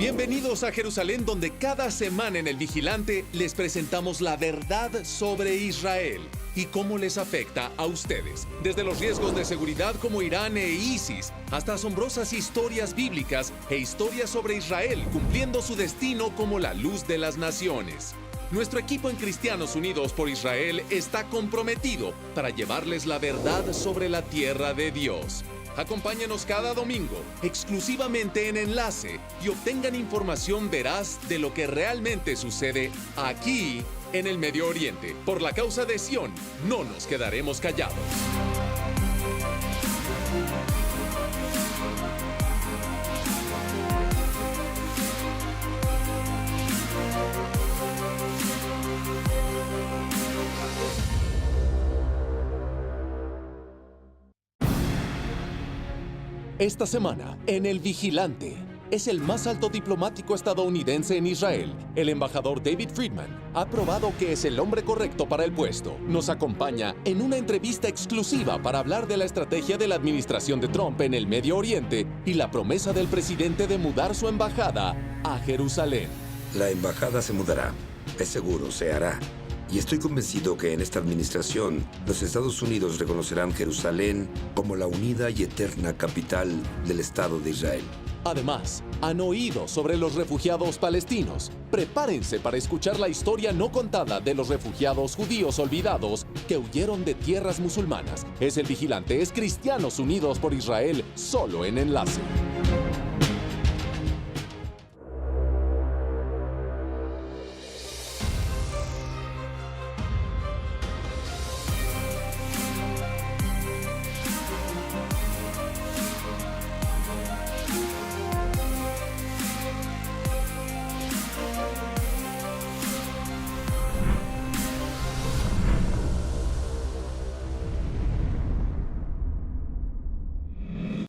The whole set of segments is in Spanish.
Bienvenidos a Jerusalén, donde cada semana en El Vigilante les presentamos la verdad sobre Israel y cómo les afecta a ustedes. Desde los riesgos de seguridad como Irán e ISIS, hasta asombrosas historias bíblicas e historias sobre Israel cumpliendo su destino como la luz de las naciones. Nuestro equipo en Cristianos Unidos por Israel está comprometido para llevarles la verdad sobre la tierra de Dios. Acompáñanos cada domingo, exclusivamente en Enlace, y obtengan información veraz de lo que realmente sucede aquí en el Medio Oriente. Por la causa de Sión, no nos quedaremos callados. Esta semana, en El Vigilante, es el más alto diplomático estadounidense en Israel. El embajador David Friedman ha probado que es el hombre correcto para el puesto. Nos acompaña en una entrevista exclusiva para hablar de la estrategia de la administración de Trump en el Medio Oriente y la promesa del presidente de mudar su embajada a Jerusalén. La embajada se mudará. Es seguro, se hará. Y estoy convencido que en esta administración, los Estados Unidos reconocerán Jerusalén como la unida y eterna capital del Estado de Israel. Además, han oído sobre los refugiados palestinos. Prepárense para escuchar la historia no contada de los refugiados judíos olvidados que huyeron de tierras musulmanas. Es El Vigilante, es Cristianos Unidos por Israel, solo en Enlace.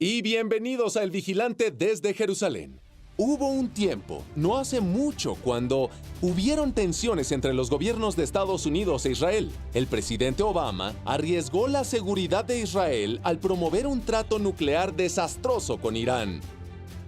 Y bienvenidos a El Vigilante desde Jerusalén. Hubo un tiempo, no hace mucho, cuando hubieron tensiones entre los gobiernos de Estados Unidos e Israel. El presidente Obama arriesgó la seguridad de Israel al promover un trato nuclear desastroso con Irán,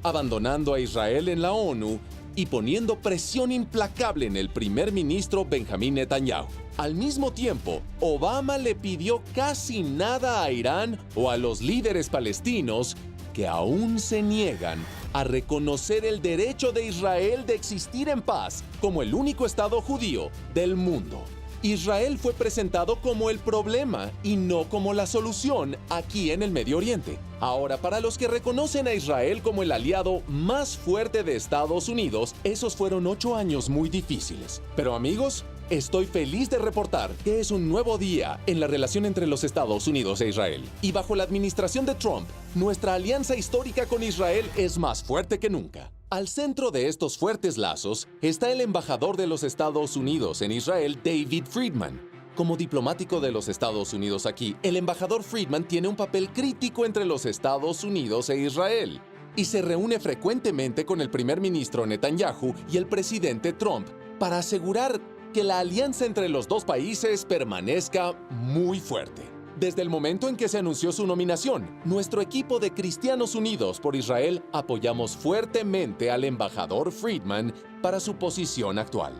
abandonando a Israel en la ONU y poniendo presión implacable en el primer ministro Benjamín Netanyahu. Al mismo tiempo, Obama le pidió casi nada a Irán o a los líderes palestinos que aún se niegan a reconocer el derecho de Israel de existir en paz como el único Estado judío del mundo. Israel fue presentado como el problema y no como la solución aquí en el Medio Oriente. Ahora, para los que reconocen a Israel como el aliado más fuerte de Estados Unidos, esos fueron 8 años muy difíciles. Pero amigos, estoy feliz de reportar que es un nuevo día en la relación entre los Estados Unidos e Israel. Y bajo la administración de Trump, nuestra alianza histórica con Israel es más fuerte que nunca. Al centro de estos fuertes lazos está el embajador de los Estados Unidos en Israel, David Friedman. Como diplomático de los Estados Unidos aquí, el embajador Friedman tiene un papel crítico entre los Estados Unidos e Israel y se reúne frecuentemente con el primer ministro Netanyahu y el presidente Trump para asegurar que la alianza entre los dos países permanezca muy fuerte. Desde el momento en que se anunció su nominación, nuestro equipo de Cristianos Unidos por Israel apoyamos fuertemente al embajador Friedman para su posición actual.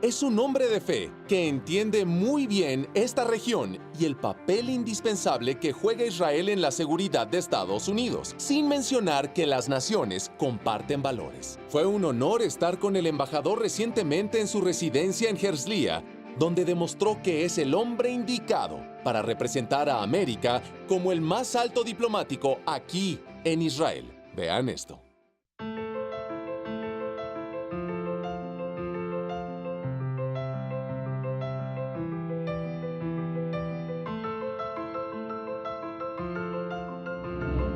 Es un hombre de fe que entiende muy bien esta región y el papel indispensable que juega Israel en la seguridad de Estados Unidos, sin mencionar que las naciones comparten valores. Fue un honor estar con el embajador recientemente en su residencia en Herzliya, donde demostró que es el hombre indicado para representar a América como el más alto diplomático aquí en Israel. Vean esto.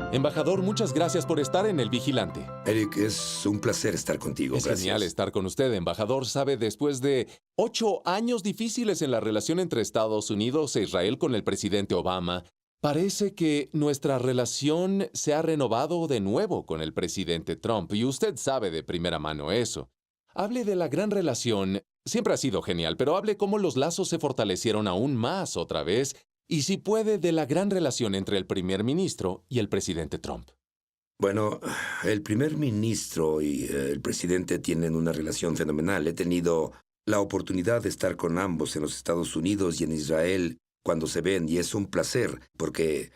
Embajador, muchas gracias por estar en El Vigilante. Eric, es un placer estar contigo. Es genial estar con usted, embajador. Sabe, después de 8 años difíciles en la relación entre Estados Unidos e Israel con el presidente Obama, parece que nuestra relación se ha renovado de nuevo con el presidente Trump, y usted sabe de primera mano eso. Hable de la gran relación. Siempre ha sido genial, pero hable cómo los lazos se fortalecieron aún más otra vez, y si puede, de la gran relación entre el primer ministro y el presidente Trump. Bueno, el primer ministro y el presidente tienen una relación fenomenal. He tenido la oportunidad de estar con ambos en los Estados Unidos y en Israel cuando se ven y es un placer porque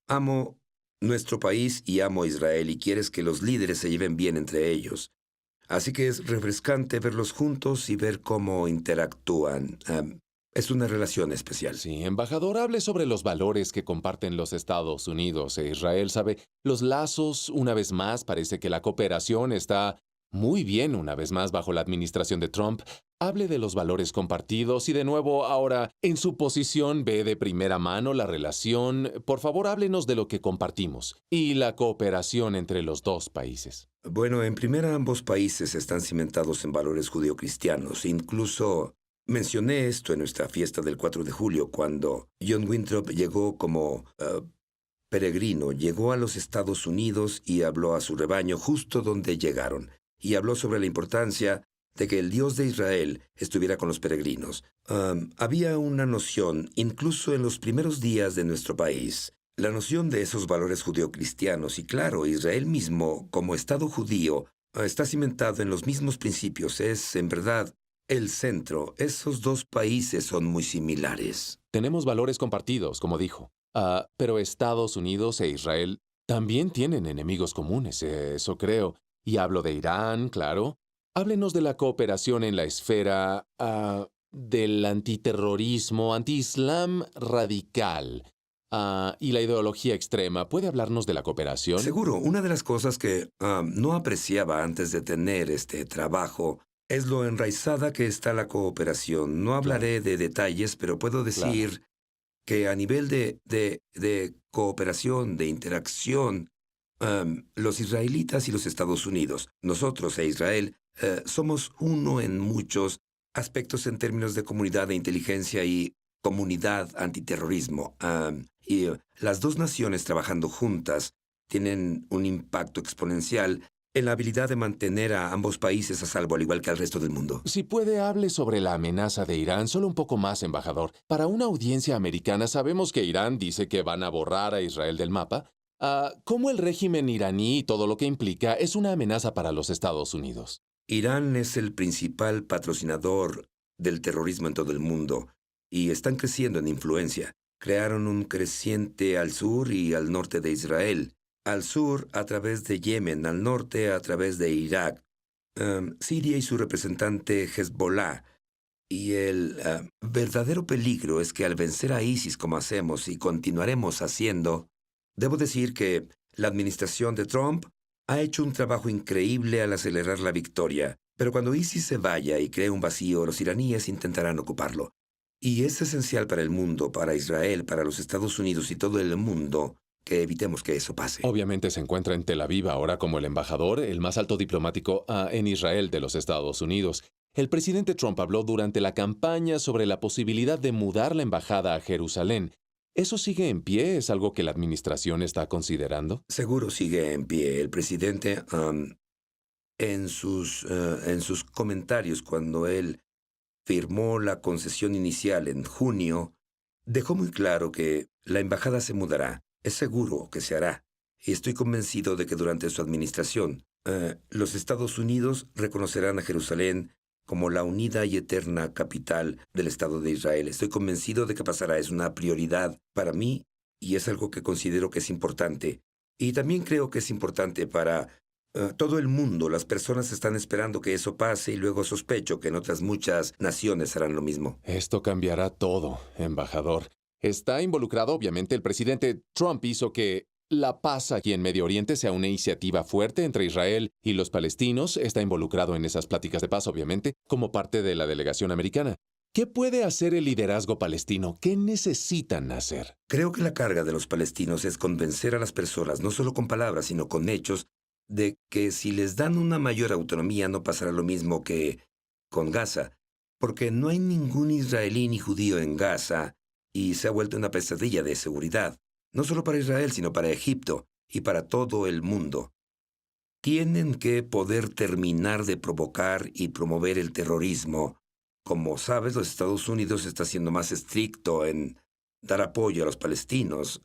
amo nuestro país y amo Israel y quieres que los líderes se lleven bien entre ellos. Así que es refrescante verlos juntos y ver cómo interactúan. Es una relación especial. Sí, embajador, hable sobre los valores que comparten los Estados Unidos e Israel. Sabe, los lazos, una vez más, parece que la cooperación está muy bien, una vez más, bajo la administración de Trump. Hable de los valores compartidos y de nuevo, ahora, en su posición, ve de primera mano la relación. Por favor, háblenos de lo que compartimos y la cooperación entre los dos países. Bueno, en primera, ambos países están cimentados en valores judeocristianos. Incluso mencioné esto en nuestra fiesta del 4 de julio, cuando John Winthrop llegó como peregrino, llegó a los Estados Unidos y habló a su rebaño justo donde llegaron, y habló sobre la importancia de que el Dios de Israel estuviera con los peregrinos. Había una noción, incluso en los primeros días de nuestro país, la noción de esos valores judeocristianos, y claro, Israel mismo, como Estado judío, está cimentado en los mismos principios. Es, en verdad, el centro. Esos dos países son muy similares. Tenemos valores compartidos, como dijo. Pero Estados Unidos e Israel también tienen enemigos comunes, eso creo. Y hablo de Irán, claro. Háblenos de la cooperación en la esfera del antiterrorismo, anti-islam radical y la ideología extrema. ¿Puede hablarnos de la cooperación? Seguro, una de las cosas que no apreciaba antes de tener este trabajo es lo enraizada que está la cooperación. No hablaré de detalles, pero puedo decir que a nivel de cooperación, de interacción, los israelitas y los Estados Unidos, nosotros e Israel, somos uno en muchos aspectos en términos de comunidad de inteligencia y comunidad antiterrorismo. Y las dos naciones trabajando juntas tienen un impacto exponencial en la habilidad de mantener a ambos países a salvo, al igual que al resto del mundo. Si puede, hable sobre la amenaza de Irán, solo un poco más, embajador. Para una audiencia americana, sabemos que Irán dice que van a borrar a Israel del mapa. ¿Cómo el régimen iraní y todo lo que implica es una amenaza para los Estados Unidos? Irán es el principal patrocinador del terrorismo en todo el mundo y están creciendo en influencia. Crearon un creciente al sur y al norte de Israel. Al sur a través de Yemen, al norte a través de Irak, Siria y su representante Hezbollah. Y el verdadero peligro es que al vencer a ISIS como hacemos y continuaremos haciendo, debo decir que la administración de Trump ha hecho un trabajo increíble al acelerar la victoria, pero cuando ISIS se vaya y cree un vacío, los iraníes intentarán ocuparlo. Y es esencial para el mundo, para Israel, para los Estados Unidos y todo el mundo, que evitemos que eso pase. Obviamente se encuentra en Tel Aviv ahora como el embajador, el más alto diplomático en Israel de los Estados Unidos. El presidente Trump habló durante la campaña sobre la posibilidad de mudar la embajada a Jerusalén. ¿Eso sigue en pie? ¿Es algo que la administración está considerando? Seguro sigue en pie. El presidente, en sus comentarios cuando él firmó la concesión inicial en junio, dejó muy claro que la embajada se mudará. Es seguro que se hará. Y estoy convencido de que durante su administración, los Estados Unidos reconocerán a Jerusalén como la unida y eterna capital del Estado de Israel. Estoy convencido de que pasará. Es una prioridad para mí y es algo que considero que es importante. Y también creo que es importante para todo el mundo. Las personas están esperando que eso pase y luego sospecho que en otras muchas naciones harán lo mismo. Esto cambiará todo, embajador. Está involucrado, obviamente, el presidente Trump hizo que la paz aquí en Medio Oriente sea una iniciativa fuerte entre Israel y los palestinos. Está involucrado en esas pláticas de paz, obviamente, como parte de la delegación americana. ¿Qué puede hacer el liderazgo palestino? ¿Qué necesitan hacer? Creo que la carga de los palestinos es convencer a las personas, no solo con palabras, sino con hechos, de que si les dan una mayor autonomía no pasará lo mismo que con Gaza, porque no hay ningún israelí ni judío en Gaza y se ha vuelto una pesadilla de seguridad, no solo para Israel, sino para Egipto y para todo el mundo. Tienen que poder terminar de provocar y promover el terrorismo. Como sabes, los Estados Unidos está siendo más estricto en dar apoyo a los palestinos.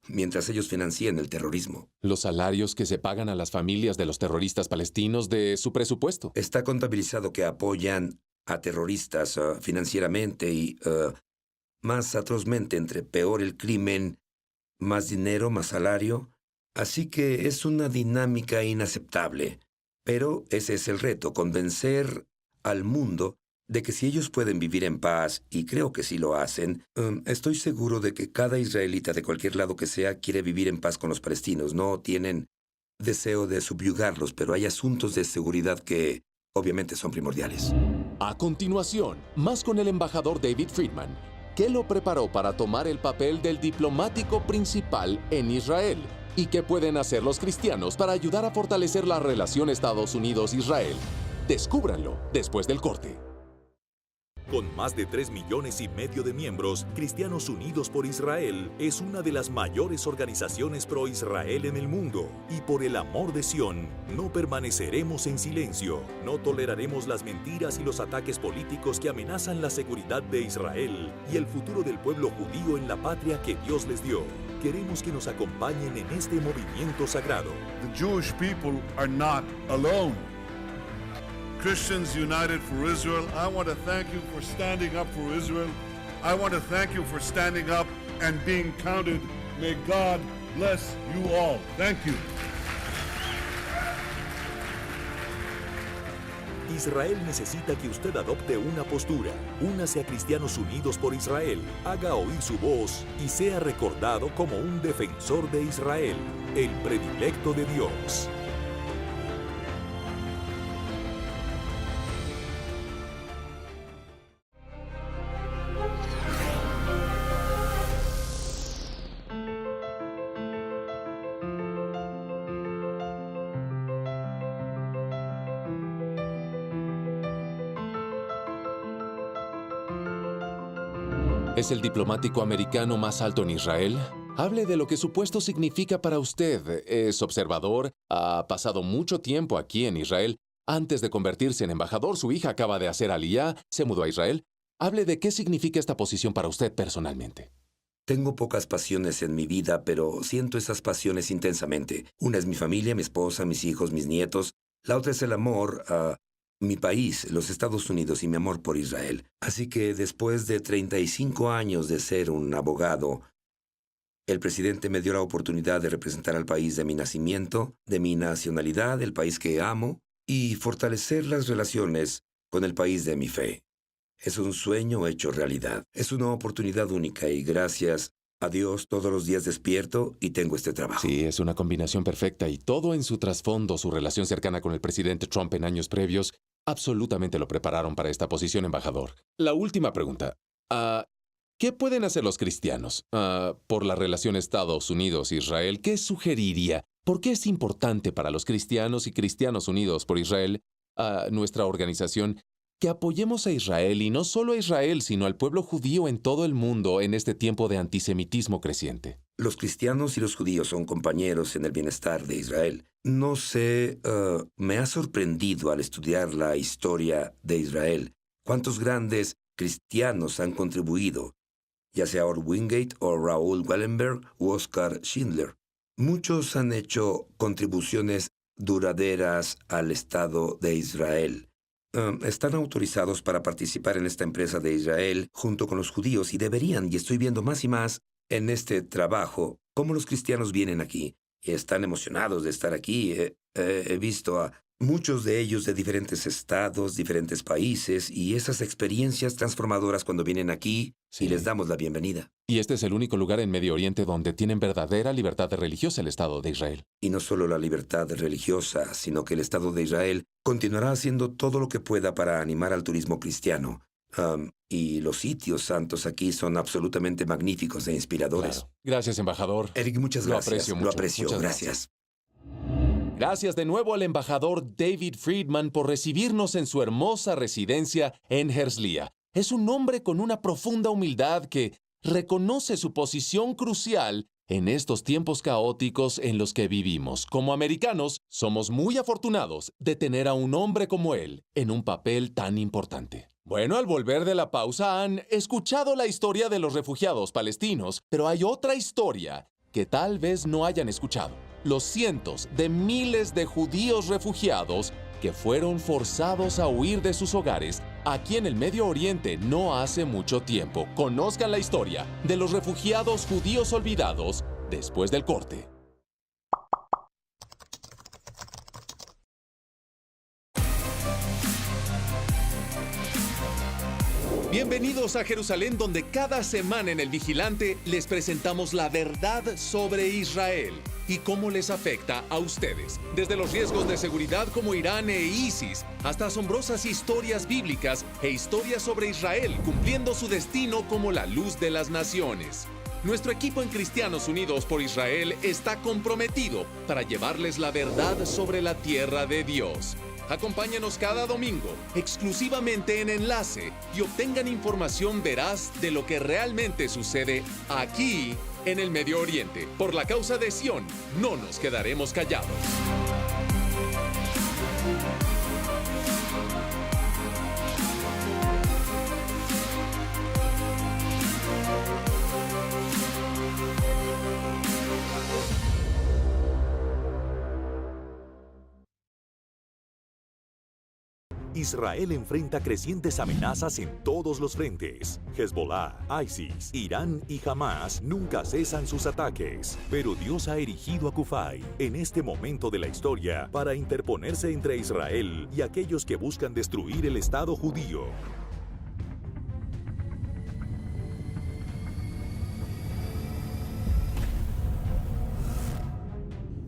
mientras ellos financian el terrorismo. Los salarios que se pagan a las familias de los terroristas palestinos de su presupuesto. Está contabilizado que apoyan a terroristas financieramente y, más atrozmente, entre peor el crimen, más dinero, más salario. Así que es una dinámica inaceptable. Pero ese es el reto, convencer al mundo de que si ellos pueden vivir en paz, y creo que sí lo hacen, estoy seguro de que cada israelita de cualquier lado que sea quiere vivir en paz con los palestinos. No tienen deseo de subyugarlos, pero hay asuntos de seguridad que obviamente son primordiales. A continuación, más con el embajador David Friedman, que lo preparó para tomar el papel del diplomático principal en Israel y qué pueden hacer los cristianos para ayudar a fortalecer la relación Estados Unidos-Israel. Descúbranlo después del corte. Con más de 3,5 millones de miembros, Cristianos Unidos por Israel es una de las mayores organizaciones pro-Israel en el mundo. Y por el amor de Sión, no permaneceremos en silencio. No toleraremos las mentiras y los ataques políticos que amenazan la seguridad de Israel y el futuro del pueblo judío en la patria que Dios les dio. Queremos que nos acompañen en este movimiento sagrado. The Jewish people are not alone. Christians United for Israel, I want to thank you for standing up for Israel. I want to thank you for standing up and being counted. May God bless you all. Thank you. Israel necesita que usted adopte una postura. Únase a Cristianos Unidos por Israel, haga oír su voz y sea recordado como un defensor de Israel, el predilecto de Dios. ¿Es el diplomático americano más alto en Israel? Hable de lo que su puesto significa para usted. Es observador, ha pasado mucho tiempo aquí en Israel. Antes de convertirse en embajador, su hija acaba de hacer aliyá, se mudó a Israel. Hable de qué significa esta posición para usted personalmente. Tengo pocas pasiones en mi vida, pero siento esas pasiones intensamente. Una es mi familia, mi esposa, mis hijos, mis nietos. La otra es el amor a mi país, los Estados Unidos, y mi amor por Israel. Así que después de 35 años de ser un abogado, el presidente me dio la oportunidad de representar al país de mi nacimiento, de mi nacionalidad, el país que amo, y fortalecer las relaciones con el país de mi fe. Es un sueño hecho realidad. Es una oportunidad única y gracias a Dios todos los días despierto y tengo este trabajo. Sí, es una combinación perfecta y todo en su trasfondo, su relación cercana con el presidente Trump en años previos, absolutamente lo prepararon para esta posición, embajador. La última pregunta. ¿Qué pueden hacer los cristianos por la relación Estados Unidos-Israel? ¿Qué sugeriría? ¿Por qué es importante para los cristianos y Cristianos Unidos por Israel, nuestra organización, que apoyemos a Israel y no solo a Israel, sino al pueblo judío en todo el mundo en este tiempo de antisemitismo creciente? Los cristianos y los judíos son compañeros en el bienestar de Israel. No sé, me ha sorprendido al estudiar la historia de Israel cuántos grandes cristianos han contribuido, ya sea Ord Wingate o Raúl Wallenberg u Oscar Schindler. Muchos han hecho contribuciones duraderas al Estado de Israel. Están autorizados para participar en esta empresa de Israel junto con los judíos y deberían, y estoy viendo más y más en este trabajo cómo los cristianos vienen aquí y están emocionados de estar aquí. He visto a muchos de ellos de diferentes estados, diferentes países, y esas experiencias transformadoras cuando vienen aquí y les damos la bienvenida. Y este es el único lugar en Medio Oriente donde tienen verdadera libertad religiosa el Estado de Israel. Y no solo la libertad religiosa, sino que el Estado de Israel continuará haciendo todo lo que pueda para animar al turismo cristiano. Y los sitios santos aquí son absolutamente magníficos e inspiradores. Claro. Gracias, embajador. Eric, muchas gracias. Lo aprecio mucho. Lo aprecio. Muchas Gracias. Gracias de nuevo al embajador David Friedman por recibirnos en su hermosa residencia en Herzliya. Es un hombre con una profunda humildad que reconoce su posición crucial en estos tiempos caóticos en los que vivimos. Como americanos, somos muy afortunados de tener a un hombre como él en un papel tan importante. Bueno, al volver de la pausa han escuchado la historia de los refugiados palestinos, pero hay otra historia que tal vez no hayan escuchado. Los cientos de miles de judíos refugiados que fueron forzados a huir de sus hogares aquí en el Medio Oriente no hace mucho tiempo. Conozcan la historia de los refugiados judíos olvidados después del corte. Bienvenidos a Jerusalén, donde cada semana en El Vigilante les presentamos la verdad sobre Israel y cómo les afecta a ustedes. Desde los riesgos de seguridad como Irán e ISIS, hasta asombrosas historias bíblicas e historias sobre Israel cumpliendo su destino como la luz de las naciones. Nuestro equipo en Cristianos Unidos por Israel está comprometido para llevarles la verdad sobre la tierra de Dios. Acompáñanos cada domingo, exclusivamente en Enlace, y obtengan información veraz de lo que realmente sucede aquí en el Medio Oriente. Por la causa de Sión, no nos quedaremos callados. Israel enfrenta crecientes amenazas en todos los frentes. Hezbollah, ISIS, Irán y Hamas nunca cesan sus ataques. Pero Dios ha erigido a Kufay en este momento de la historia para interponerse entre Israel y aquellos que buscan destruir el Estado judío.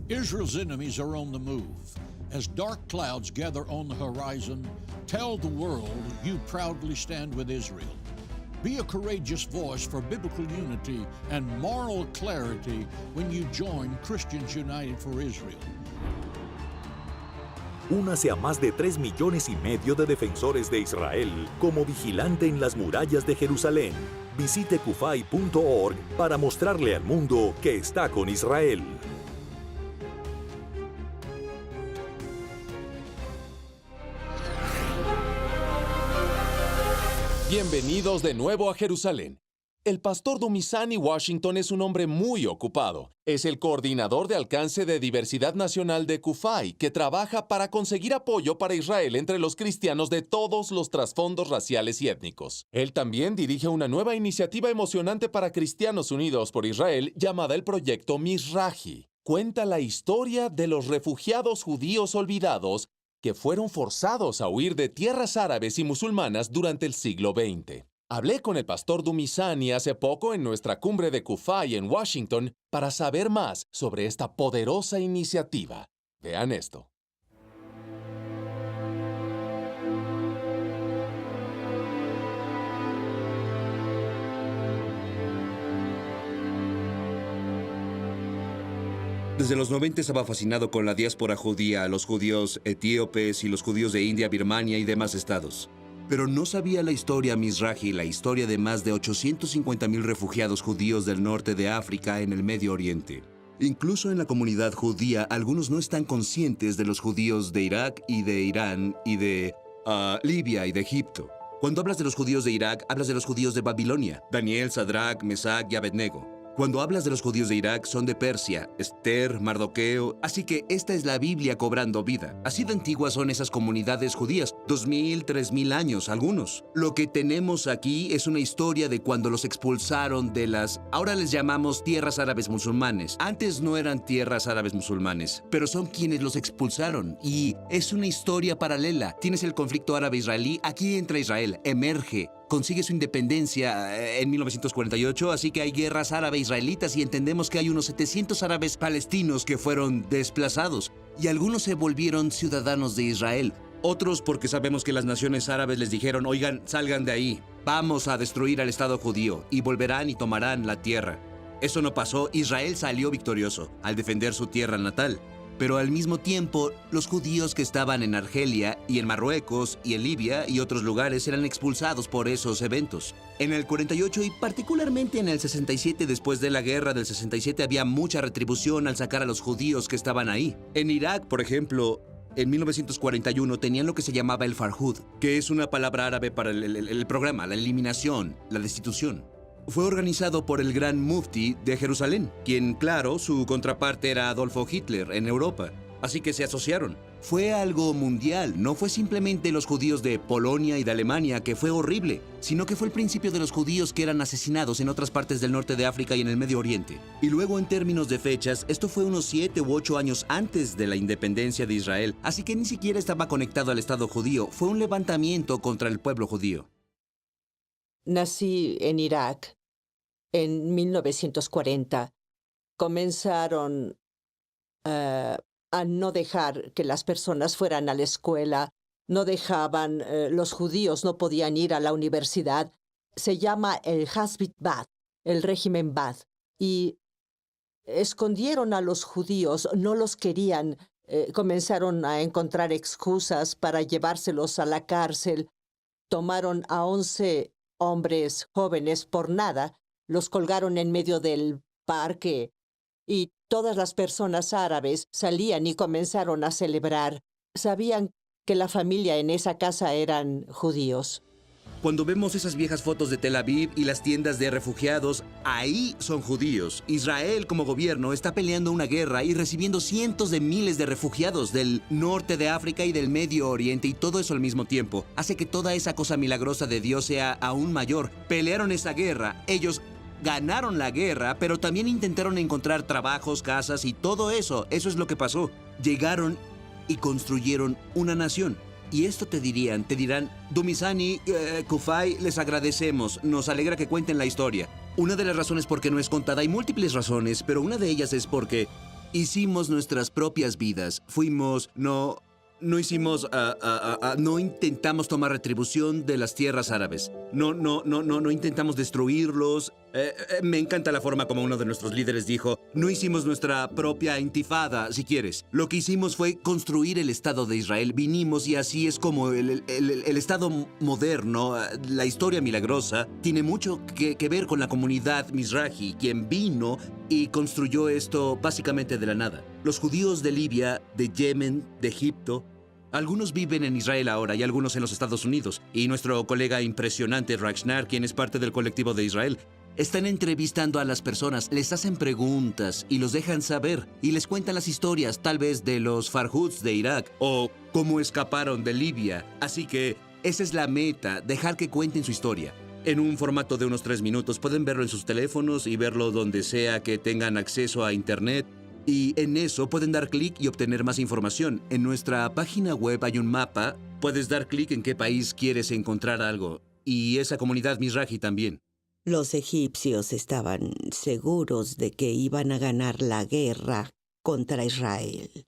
Israel's enemies are on the move. As dark clouds gather on the horizon, tell the world you proudly stand with Israel. Be a courageous voice for biblical unity and moral clarity when you join Christians United for Israel. Únase a más de 3,5 millones de defensores de Israel como vigilante en las murallas de Jerusalén. Visite kufay.org para mostrarle al mundo que está con Israel. Bienvenidos de nuevo a Jerusalén. El pastor Dumisani Washington es un hombre muy ocupado. Es el coordinador de alcance de diversidad nacional de Kufay, que trabaja para conseguir apoyo para Israel entre los cristianos de todos los trasfondos raciales y étnicos. Él también dirige una nueva iniciativa emocionante para Cristianos Unidos por Israel llamada el Proyecto Mizrahi. Cuenta la historia de los refugiados judíos olvidados que fueron forzados a huir de tierras árabes y musulmanas durante el siglo XX. Hablé con el pastor Dumisani hace poco en nuestra cumbre de Kufay en Washington para saber más sobre esta poderosa iniciativa. Vean esto. Desde los 90 estaba fascinado con la diáspora judía, los judíos etíopes y los judíos de India, Birmania y demás estados. Pero no sabía la historia Mizrahi, la historia de más de 850,000 refugiados judíos del norte de África en el Medio Oriente. Incluso en la comunidad judía, algunos no están conscientes de los judíos de Irak y de Irán y de Libia y de Egipto. Cuando hablas de los judíos de Irak, hablas de los judíos de Babilonia, Daniel, Sadrach, Mesach y Abednego. Cuando hablas de los judíos de Irak, son de Persia, Esther, Mardoqueo. Así que esta es la Biblia cobrando vida. Así de antiguas son esas comunidades judías, 2,000, 3,000 años, algunos. Lo que tenemos aquí es una historia de cuando los expulsaron de las, ahora les llamamos tierras árabes musulmanes. Antes no eran tierras árabes musulmanes, pero son quienes los expulsaron. Y es una historia paralela. Tienes el conflicto árabe-israelí, aquí entra Israel, emerge. Consigue su independencia en 1948, así que hay guerras árabe-israelitas y entendemos que hay unos 700 árabes palestinos que fueron desplazados y algunos se volvieron ciudadanos de Israel. Otros porque sabemos que las naciones árabes les dijeron, oigan, salgan de ahí, vamos a destruir al Estado judío y volverán y tomarán la tierra. Eso no pasó, Israel salió victorioso al defender su tierra natal. Pero al mismo tiempo, los judíos que estaban en Argelia y en Marruecos y en Libia y otros lugares eran expulsados por esos eventos. En el 48 y particularmente en el 67, después de la guerra del 67, había mucha retribución al sacar a los judíos que estaban ahí. En Irak, por ejemplo, en 1941 tenían lo que se llamaba el Farhud, que es una palabra árabe para el programa, la eliminación, la destitución. fue organizado por el Gran Mufti de Jerusalén, quien, claro, su contraparte era Adolfo Hitler en Europa. Así que se asociaron. Fue algo mundial, no fue simplemente los judíos de Polonia y de Alemania, que fue horrible, sino que fue el principio de los judíos que eran asesinados en otras partes del norte de África y en el Medio Oriente. Y luego, en términos de fechas, esto fue unos 7 u 8 años antes de la independencia de Israel, así que ni siquiera estaba conectado al Estado judío. Fue un levantamiento contra el pueblo judío. Nací en Irak en 1940. Comenzaron a no dejar que las personas fueran a la escuela, no dejaban, los judíos no podían ir a la universidad. Se llama el Hasbit Ba'ath, el régimen Ba'ath, y escondieron a los judíos, no los querían, comenzaron a encontrar excusas para llevárselos a la cárcel. Tomaron a 11 hombres jóvenes por nada, los colgaron en medio del parque y todas las personas árabes salían y comenzaron a celebrar. Sabían que la familia en esa casa eran judíos. Cuando vemos esas viejas fotos de Tel Aviv y las tiendas de refugiados, ahí son judíos. Israel como gobierno está peleando una guerra y recibiendo cientos de miles de refugiados del norte de África y del Medio Oriente, y todo eso al mismo tiempo hace que toda esa cosa milagrosa de Dios sea aún mayor. Pelearon esa guerra, ellos ganaron la guerra, pero también intentaron encontrar trabajos, casas y todo eso. Eso es lo que pasó. Llegaron y construyeron una nación. Y esto te dirán, Dumisani, Kufay, les agradecemos, nos alegra que cuenten la historia. Una de las razones por qué no es contada, hay múltiples razones, pero una de ellas es porque hicimos nuestras propias vidas. No intentamos tomar retribución de las tierras árabes. No intentamos destruirlos. Me encanta la forma como uno de nuestros líderes dijo, no hicimos nuestra propia intifada, si quieres. Lo que hicimos fue construir el Estado de Israel. Vinimos y así es como el Estado moderno, la historia milagrosa, tiene mucho que ver con la comunidad Mizrahi, quien vino y construyó esto básicamente de la nada. Los judíos de Libia, de Yemen, de Egipto, algunos viven en Israel ahora y algunos en los Estados Unidos. Y nuestro colega impresionante, Ragnar, quien es parte del colectivo de Israel, están entrevistando a las personas, les hacen preguntas y los dejan saber. Y les cuentan las historias, tal vez de los Farhuds de Irak o cómo escaparon de Libia. Así que esa es la meta, dejar que cuenten su historia. En un formato de unos 3 minutos. Pueden verlo en sus teléfonos y verlo donde sea que tengan acceso a Internet. Y en eso pueden dar clic y obtener más información. En nuestra página web hay un mapa. Puedes dar clic en qué país quieres encontrar algo. Y esa comunidad Mizrahi también. Los egipcios estaban seguros de que iban a ganar la guerra contra Israel.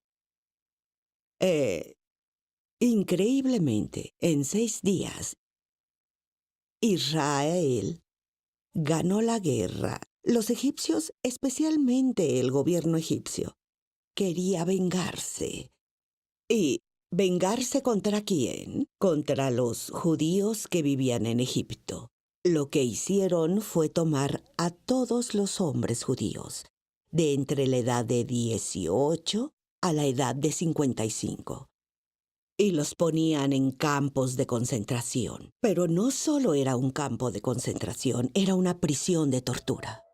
Increíblemente, en 6 días, Israel ganó la guerra. Los egipcios, especialmente el gobierno egipcio, quería vengarse. ¿Y vengarse contra quién? Contra los judíos que vivían en Egipto. Lo que hicieron fue tomar a todos los hombres judíos, de entre la edad de 18 a la edad de 55, y los ponían en campos de concentración. Pero no solo era un campo de concentración, era una prisión de tortura.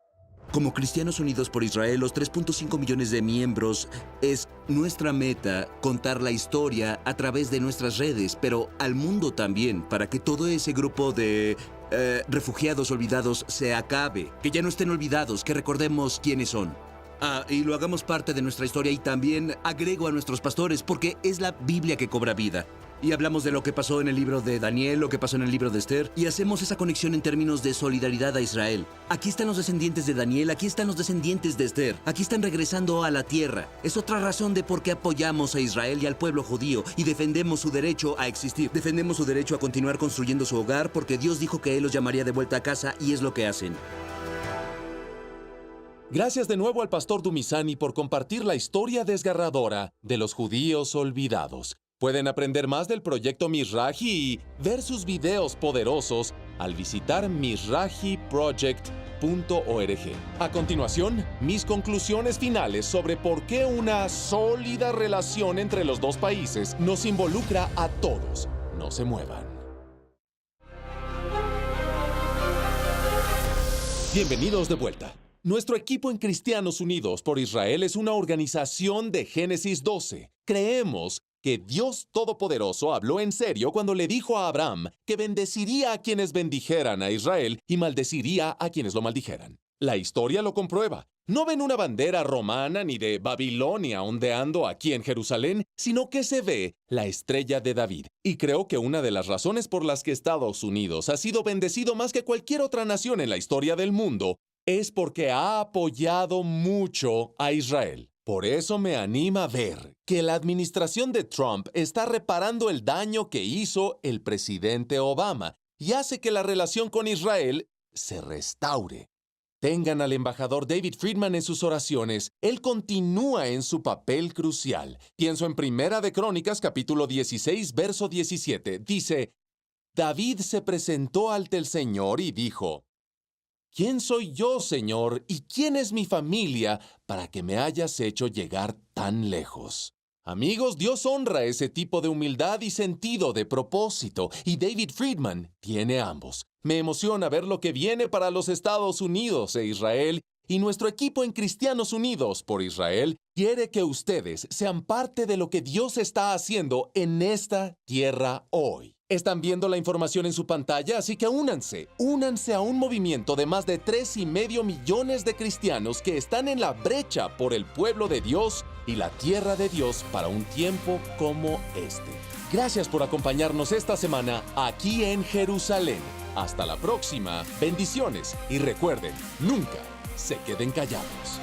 Como Cristianos Unidos por Israel, los 3.5 millones de miembros, es nuestra meta contar la historia a través de nuestras redes, pero al mundo también, para que todo ese grupo de refugiados olvidados se acabe, que ya no estén olvidados, que recordemos quiénes son. Y lo hagamos parte de nuestra historia, y también agrego a nuestros pastores, porque es la Biblia que cobra vida. Y hablamos de lo que pasó en el libro de Daniel, lo que pasó en el libro de Esther, y hacemos esa conexión en términos de solidaridad a Israel. Aquí están los descendientes de Daniel, aquí están los descendientes de Esther, aquí están regresando a la tierra. Es otra razón de por qué apoyamos a Israel y al pueblo judío, y defendemos su derecho a existir. Defendemos su derecho a continuar construyendo su hogar, porque Dios dijo que Él los llamaría de vuelta a casa, y es lo que hacen. Gracias de nuevo al pastor Dumisani por compartir la historia desgarradora de los judíos olvidados. Pueden aprender más del proyecto Mizrahi y ver sus videos poderosos al visitar mizrahiproject.org. A continuación, mis conclusiones finales sobre por qué una sólida relación entre los dos países nos involucra a todos. No se muevan. Bienvenidos de vuelta. Nuestro equipo en Cristianos Unidos por Israel es una organización de Génesis 12. Creemos que Dios Todopoderoso habló en serio cuando le dijo a Abraham que bendeciría a quienes bendijeran a Israel y maldeciría a quienes lo maldijeran. La historia lo comprueba. No ven una bandera romana ni de Babilonia ondeando aquí en Jerusalén, sino que se ve la estrella de David. Y creo que una de las razones por las que Estados Unidos ha sido bendecido más que cualquier otra nación en la historia del mundo es porque ha apoyado mucho a Israel. Por eso me anima ver que la administración de Trump está reparando el daño que hizo el presidente Obama y hace que la relación con Israel se restaure. Tengan al embajador David Friedman en sus oraciones. Él continúa en su papel crucial. Pienso en Primera de Crónicas, capítulo 16, verso 17. Dice, David se presentó ante el Señor y dijo, ¿quién soy yo, Señor, y quién es mi familia para que me hayas hecho llegar tan lejos? Amigos, Dios honra ese tipo de humildad y sentido de propósito, y David Friedman tiene ambos. Me emociona ver lo que viene para los Estados Unidos e Israel, y nuestro equipo en Cristianos Unidos por Israel quiere que ustedes sean parte de lo que Dios está haciendo en esta tierra hoy. Están viendo la información en su pantalla, así que únanse a un movimiento de más de 3,5 millones de cristianos que están en la brecha por el pueblo de Dios y la tierra de Dios para un tiempo como este. Gracias por acompañarnos esta semana aquí en Jerusalén. Hasta la próxima, bendiciones y recuerden, nunca se queden callados.